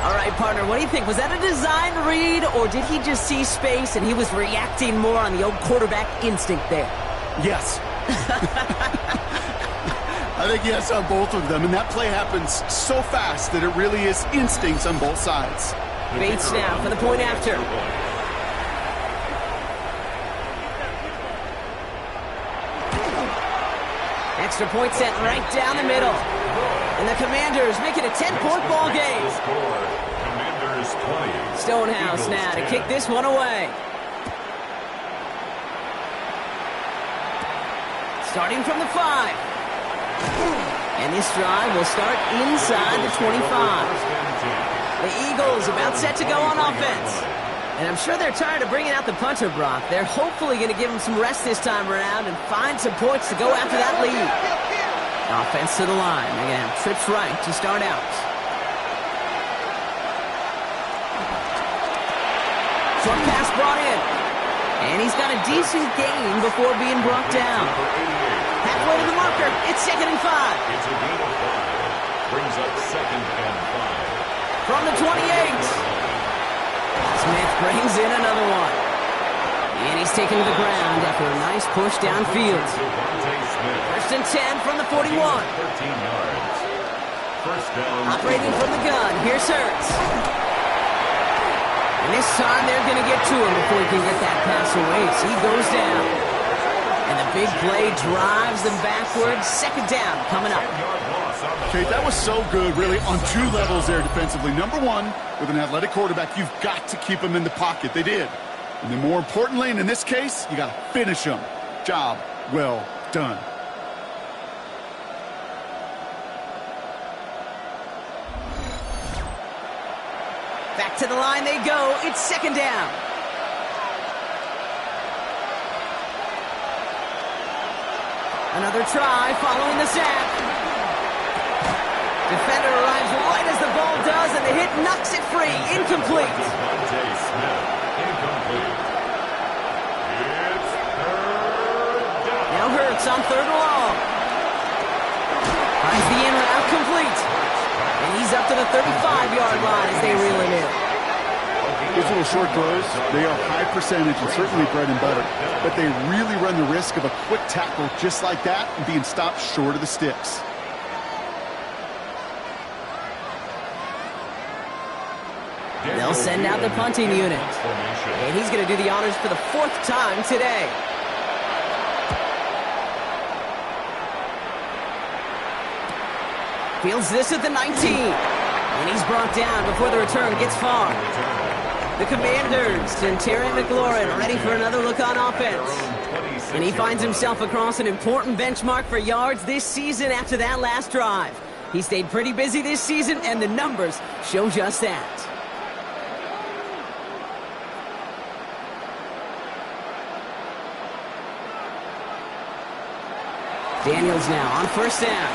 All right, partner, what do you think? Was that a design read, or did he just see space and he was reacting more on the old quarterback instinct there? Yes. I think yes on both of them, and that play happens so fast that it really is instincts on both sides. Bates now for the point after. Extra point set right down the middle. And the Commanders make it a 10-point ball game. Commanders 20. Stonehouse now to kick this one away. Starting from the 5. And this drive will start inside the 25. The Eagles about set to go on offense. And I'm sure they're tired of bringing out the punter, Brock. They're hopefully going to give him some rest this time around and find some points to go after that lead. Offense to the line. They're going to have trips right to start out. Short pass brought in. And he's got a decent gain before being brought down. Halfway to the marker. It's 2nd and 5. It's a gain of 5. Brings up 2nd and 5. From the 28. Smith brings in another one. And he's taken to the ground after a nice push downfield. 1st and 10 from the 41. 13 yards. First down. Operating from the gun. Here's Hurts. And this time they're going to get to him before he can get that pass away. So he goes down. And the big play drives them backwards. 2nd down coming up. Okay, that was so good, really, on 2 levels there defensively. Number 1, with an athletic quarterback, you've got to keep him in the pocket. They did. And then more importantly, and in this case, you got to finish him. Job well done. Back to the line they go. It's 2nd down. Another try following the sack. Defender arrives right as the ball does, and the hit knocks it free. Incomplete. Incomplete. It's 3rd down. Now Hurts on 3rd and long. Finds the in route complete. And he's up to the 35-yard line as they reel him in. Those little short throws, they are high percentage and certainly bread and butter. But they really run the risk of a quick tackle just like that and being stopped short of the sticks. They'll send out the punting unit. And he's going to do the honors for the 4th time today. Fields this at the 19. And he's brought down before the return gets far. The Commanders and Terry McLaurin ready for another look on offense. And he finds himself across an important benchmark for yards this season after that last drive. He stayed pretty busy this season, and the numbers show just that. Daniels now on first down.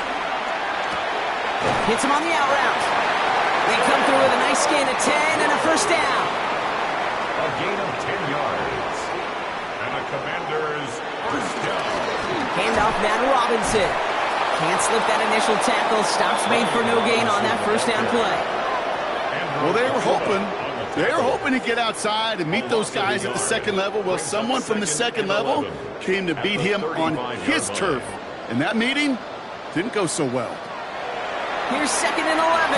Hits him on the out route. They come through with a nice gain of 10 and a first down. A gain of 10 yards. And the Commanders first down. Hand off now to Robinson. Can't slip that initial tackle. Stops made for no gain on that first down play. Well, they were hoping to get outside and meet those guys at the second level. Well, someone from the second level came to beat him on his turf. And that meeting didn't go so well. Here's 2nd and 11.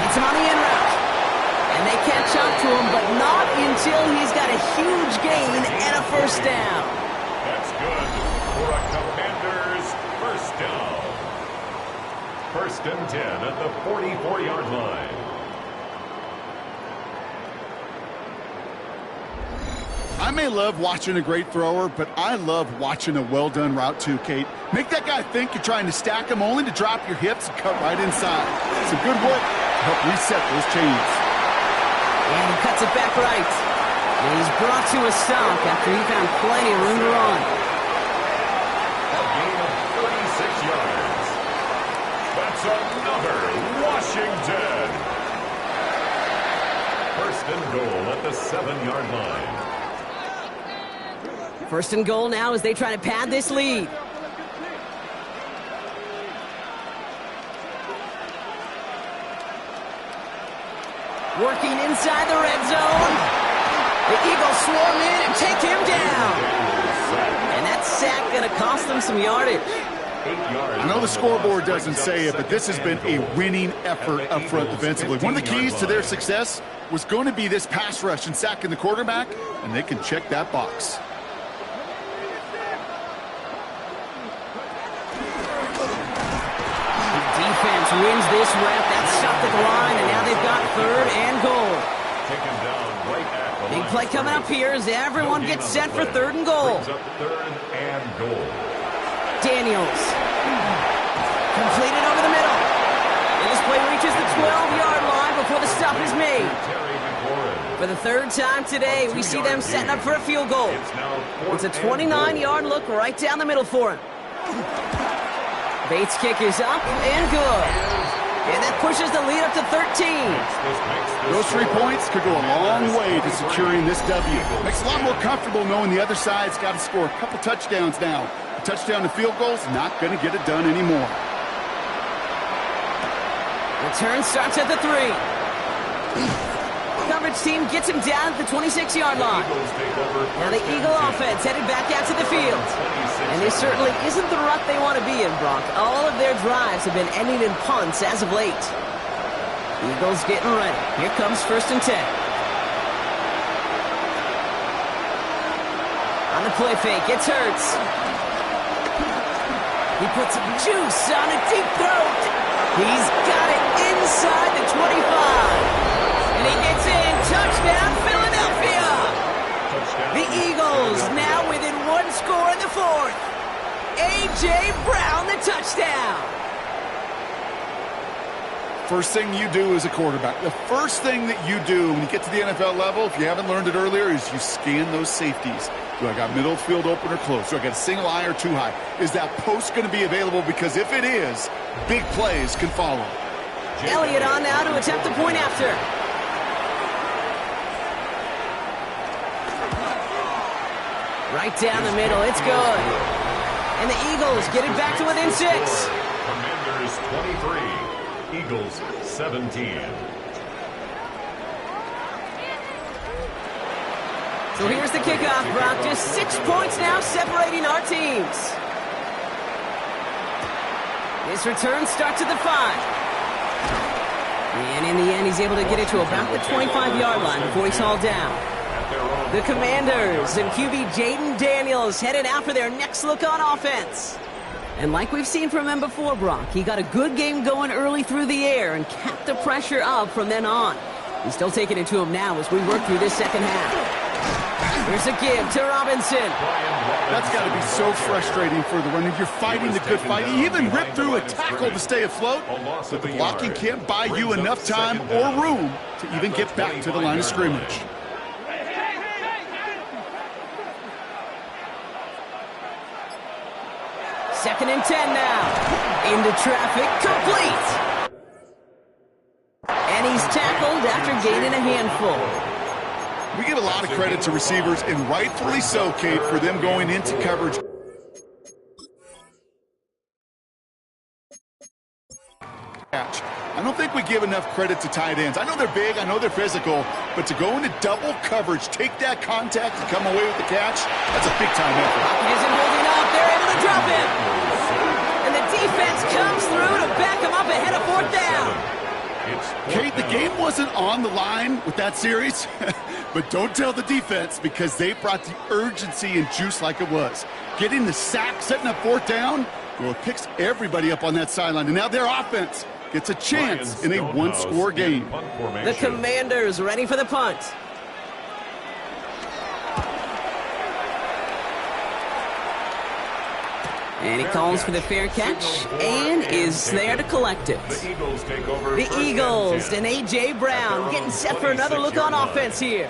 Hits him on the in route. And they catch up to him, but not until he's got a huge gain and a first down. That's good for a Commanders first down. 1st and 10 at the 44-yard line. I may love watching a great thrower, but I love watching a well-done route too, Kate. Make that guy think you're trying to stack him only to drop your hips and cut right inside. Some good work to help reset those chains. And he cuts it back right. And he's brought to a stop after he found plenty of room to run. A gain of 36 yards. That's another Washington. 1st and goal at the 7-yard line. 1st and goal now as they try to pad this lead. Working inside the red zone. The Eagles swarm in and take him down. And that sack going to cost them some yardage. I know the scoreboard doesn't say it, but this has been a winning effort up front defensively. One of the keys to their success was going to be this pass rush and sacking the quarterback, and they can check that box. Defense wins this rep. That's stopped at the line, and now they've got 3rd and goal. Taken down right at the Big line. play coming up here as everyone gets set for 3rd and goal. Brings up 3rd and goal. Daniels. Completed over the middle. And this play reaches the 12-yard line before the stop is made. Terry McLaurin. For the 3rd time today, we see them setting up for a field goal. It's a 29-yard look right down the middle for him. Bates' kick is up and good. And that pushes the lead up to 13. Those 3 points could go a long way to securing this W. Makes it a lot more comfortable knowing the other side's got to score a couple touchdowns now. A touchdown to field goal's not going to get it done anymore. Return starts at the 3. Coverage team gets him down at the 26-yard line. Now the Eagle offense headed back out to the field. And this certainly isn't the rut they want to be in, Brock. All of their drives have been ending in punts as of late. Eagles getting ready. Here comes 1st and 10. On the play fake, it's Hurts. He puts some juice on a deep throat. He's got it inside the 25. And he gets in. Touchdown, Philadelphia. The Eagles now within 1 score in the 4th. A.J. Brown, the touchdown. First thing you do as a quarterback, the first thing that you do when you get to the NFL level, if you haven't learned it earlier, is you scan those safeties. Do I got middle field open or close? Do I got a single high or 2 high? Is that post going to be available? Because if it is, big plays can follow. Elliott on now to attempt the point after. Right down the middle, it's good. And the Eagles get it back to within 6. Commanders 23, Eagles 17. So here's the kickoff, Brock. Just 6 points now separating our teams. This return starts at the 5. And in the end, he's able to get it to about the 25-yard line before he's hauled down. The Commanders and QB Jaden Daniels headed out for their next look on offense. And like we've seen from him before, Brock, he got a good game going early through the air and kept the pressure up from then on. He's still taking it to him now as we work through this second half. Here's a give to Robinson. That's got to be so frustrating for the runner. You're fighting the good fight. He even ripped through a tackle to stay afloat, but the blocking can't buy you enough time or room to even get back to the line of scrimmage. Second and 10 now. Into traffic, complete. And he's tackled after gaining a handful. We give a lot of credit to receivers, and rightfully so, Kate, for them going into coverage. I don't think we give enough credit to tight ends. I know they're big, I know they're physical, but to go into double coverage, take that contact, and come away with the catch, that's a big-time effort. Pocket isn't holding up. They're able to drop him. And the defense comes through to back him up ahead of fourth down. Kate, the game wasn't on the line with that series, but don't tell the defense because they brought the urgency and juice like it was. Getting the sack, setting up fourth down, well, it picks everybody up on that sideline. And now their offense gets a chance in a one-score game. The Commanders ready for the punt. And he calls for the fair catch and is there to collect it. The Eagles and A.J. Brown getting set for another look on offense here.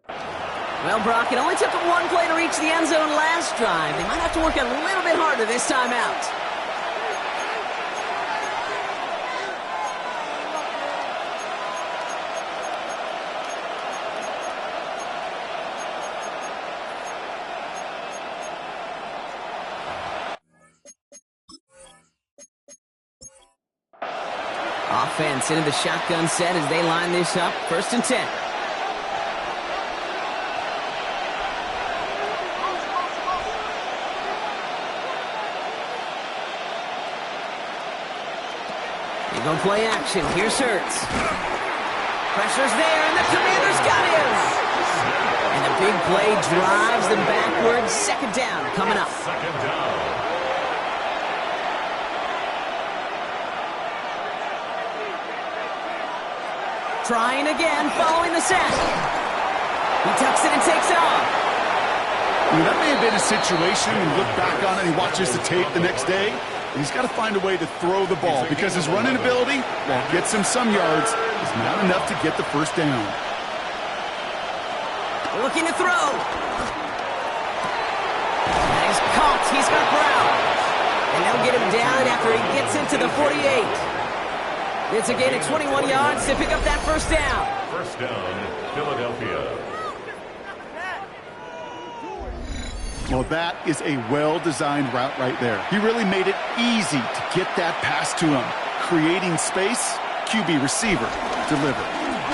Well, Brock, it only took them one play to reach the end zone last drive. They might have to work a little bit harder this time out. Offense into the shotgun set as they line this up. First and 10. They go play action. Here's Hurts. Pressure's there, and the Commanders got him. And a big play drives them backwards. Second down coming up. Second down. Trying again, following the sack. He tucks it and takes off. That may have been a situation when you look back on it and he watches the tape the next day. And he's got to find a way to throw the ball because his running ability, while it gets him some yards, is not enough to get the first down. Looking to throw. And he's caught. He's got Brown. And they'll get him down after he gets into the 48. It's a gain of 21 yards to pick up that first down. First down, Philadelphia. Well, that is a well-designed route right there. He really made it easy to get that pass to him. Creating space, QB receiver, deliver.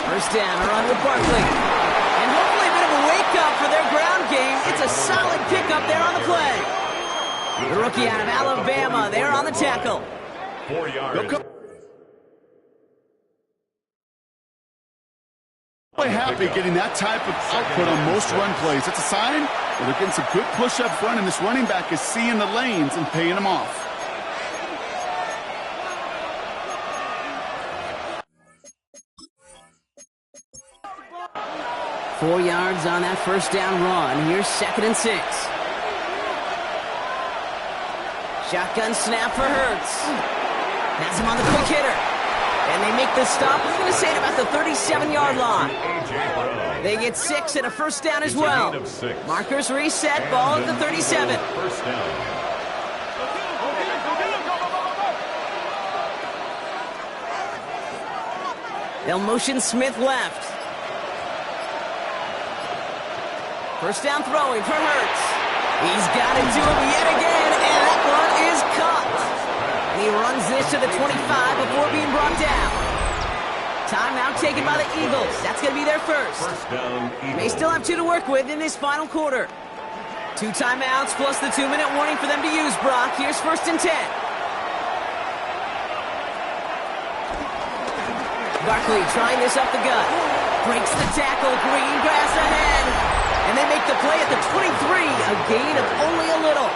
First down, a run with Barkley. And hopefully a bit of a wake-up for their ground game. It's a solid pickup there on the play. The rookie out of Alabama there on the tackle. 4 yards. Really happy getting that type of output on most run plays. It's a sign that they're getting some good push up front, and this running back is seeing the lanes and paying them off. .4 yards on that first down run. Here's second and 6. Shotgun snap for Hurts. Has him on the quick hitter. And they make the stop. I'm going to say it about the 37-yard line. They get 6 and a first down as well. Markers reset, ball at the 37. First down. They'll motion Smith left. First down throwing for Hurts. He's got it to him yet again, and that one is caught. And he runs this to the 25 before being brought down. Timeout taken by the Eagles. That's going to be their first. First down, Eagles. They still have 2 to work with in this final quarter. 2 timeouts plus the 2-minute warning for them to use, Brock. Here's first and 10. Barkley trying this up the gut. Breaks the tackle. Green grass ahead. And they make the play at the 23. A gain of only a little.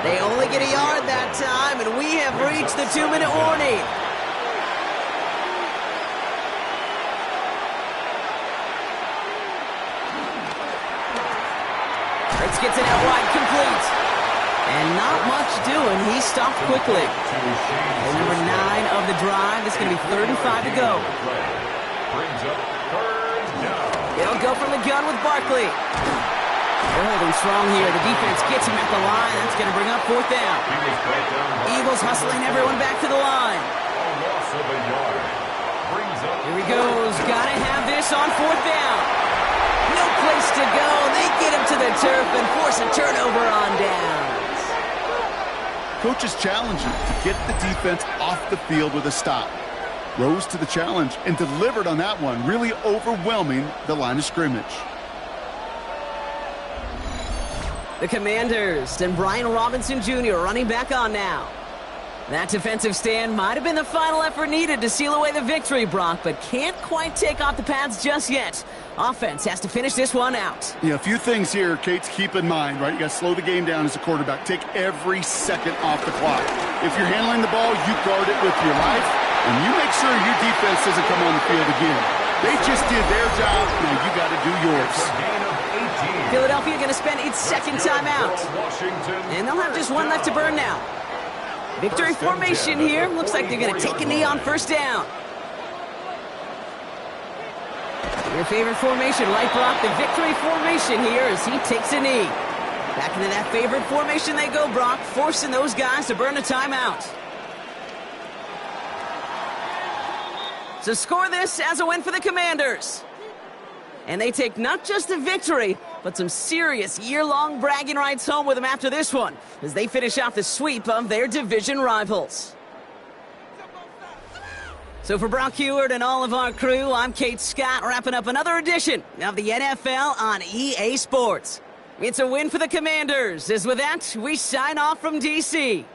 They only get a yard that time, and we have reached the 2-minute warning. defense gets it out wide, complete. And not much doing. He stopped quickly. And number 9 of the drive. It's going to be 35 to go. Brings up third down. They'll go from the gun with Barkley. They're holding strong here. The defense gets him at the line. That's going to bring up fourth down. Eagles hustling everyone back to the line. A loss of a yard. Brings up. Here he goes. Got to have this on fourth down. No place to go. They get him to the turf and force a turnover on downs. Coach is challenging to get the defense off the field with a stop. Rose to the challenge and delivered on that one, really overwhelming the line of scrimmage. The Commanders and Brian Robinson Jr. running back on now. That defensive stand might have been the final effort needed to seal away the victory, Brock, but can't quite take off the pads just yet. Offense has to finish this one out. Yeah, a few things here, Kate, to keep in mind, right? You got to slow the game down as a quarterback. Take every second off the clock. If you're handling the ball, you guard it with your life, and you make sure your defense doesn't come on the field again. They just did their job, now you got to do yours. Philadelphia going to spend its second timeout. And they'll have just one left to burn now. Victory formation here. Looks like they're going to take a knee on first down. Your favorite formation, right, Brock? The victory formation here as he takes a knee. Back into that favorite formation they go, Brock, forcing those guys to burn a timeout. So score this as a win for the Commanders. And they take not just the victory, but some serious year-long bragging rights home with them after this one, as they finish off the sweep of their division rivals. So for Brock Heward and all of our crew, I'm Kate Scott, wrapping up another edition of the NFL on EA Sports. It's a win for the Commanders, as with that, we sign off from D.C.